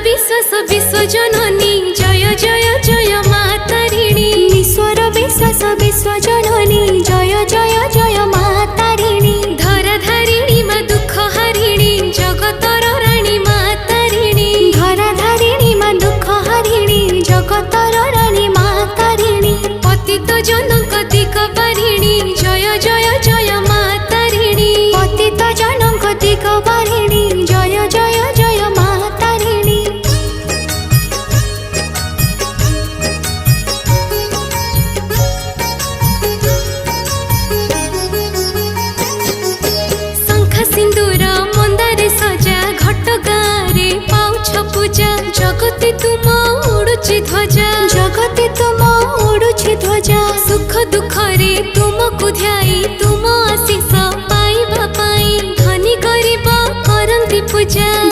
विश्वास विश्वजननी जय जय जय मातारिणी। ईश्वर विश्वास विश्वजननी जय जय जय मातारिणी। धराधारिणी मा दुख हारिणी जगतर राणी मातारिणी। धराधारिणी मा दुख हारिणी जगतर राणी मातारिणी। पतित जनक दिग पारिणी जय जय जय मातारिणी। पतित जनक दिग पारिणी जय जय जय मातारिणी। शंख सिंदूर मंदारे सजा घट गारे पाउछ पूजा। जगते तुम उड़ुची ध्वजा जगते तुम उड़ुछि ध्वजा। सुख दुख रे तुमको ध्याई तुम आशीष पाइबा पाई धनी गरीब करंती पूजा।